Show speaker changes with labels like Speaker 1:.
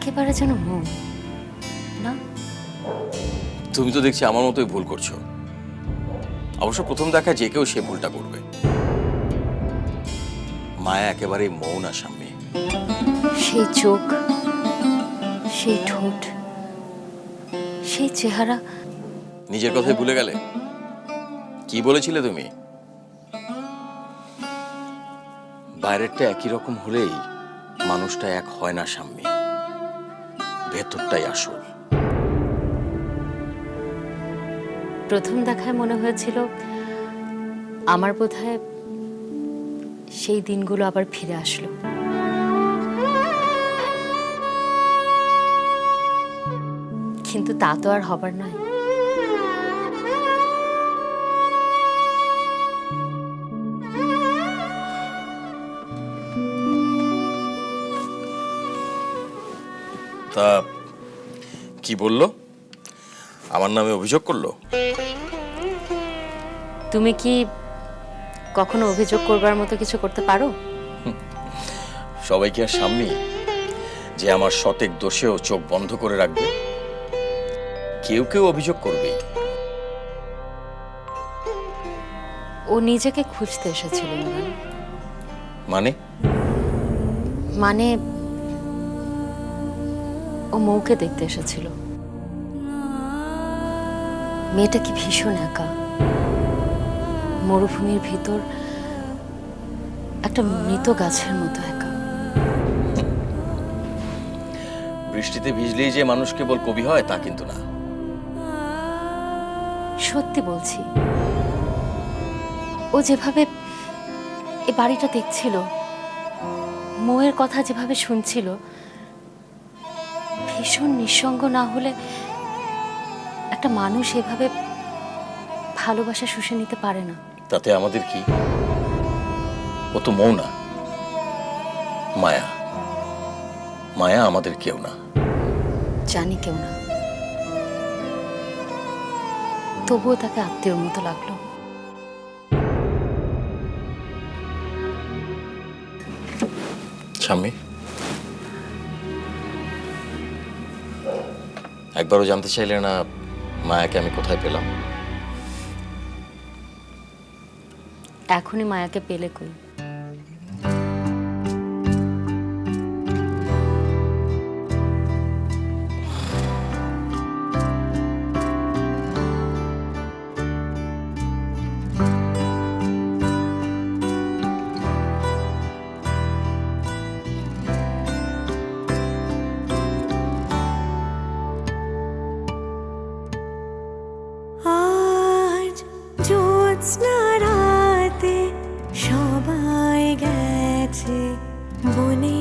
Speaker 1: একেবারে যেন মৌ না।
Speaker 2: তুমি তো দেখছি আমার মতোই ভুল করছো। অবশ্য প্রথম দেখা যে কেউ সে ভুলটা করবে। মায়া একেবারে মৌ না স্বামী।
Speaker 1: সেই চোখ, সেই ঠোঁট, সেই চেহারা।
Speaker 2: নিজের কথাই ভুলে গেলে? কি বলেছিলে তুমি? বাইরেরটা একই রকম হলেই মানুষটা এক হয় না স্বামী, ভেতরটাই আসল।
Speaker 1: প্রথম দেখায় মনে হয়েছিল আমার বোধহয় সেই দিনগুলো আবার ফিরে আসলো। কিন্তু তা তো আর হবার নয়।
Speaker 2: তা কি বললো? আমার নামে অভিযোগ করলো?
Speaker 1: তুমি কি কখনো অভিযোগ করবার মতো কিছু করতে পারো?
Speaker 2: সবাই কি আর স্বামী যে আমার শতেক দোষেও চোখ বন্ধ করে রাখবে? কেউ কেউ অভিযোগ করবে।
Speaker 1: ও নিজেকে খুঁজতে এসেছিল না।
Speaker 2: মানে?
Speaker 1: মানে ও মৌকে দেখতে এসেছিল। মেয়েটা কি ভীষণ একা, মরুভূমির ভিতর একটা মৃত গাছের মতো একা।
Speaker 2: বৃষ্টিতে ভিজলেই যে মানুষ কেবল কবি হয় তা কিন্তু না।
Speaker 1: সত্যি বলছি, ও যেভাবে এ বাড়িটা দেখছিল, মৌয়ের কথা যেভাবে শুনছিল, ভীষণ নিঃসঙ্গ না হলে একটা মানুষ এভাবে ভালোবাসা শুষে নিতে পারে না।
Speaker 2: তাতে আমাদের কি? ও তো মৌ না, মায়া। মায়া আমাদের কেউ না।
Speaker 1: জানি কেউ না, তবুও তাকে আত্মীয়র মতো লাগলো।
Speaker 2: স্বামী, একবারও জানতে চাইলে না মায়াকে আমি কোথায় পেলাম?
Speaker 1: এখনই মায়াকে পেলে কই?
Speaker 3: আজ জ্যোৎস্না রাতে সবাই গেছে বনে।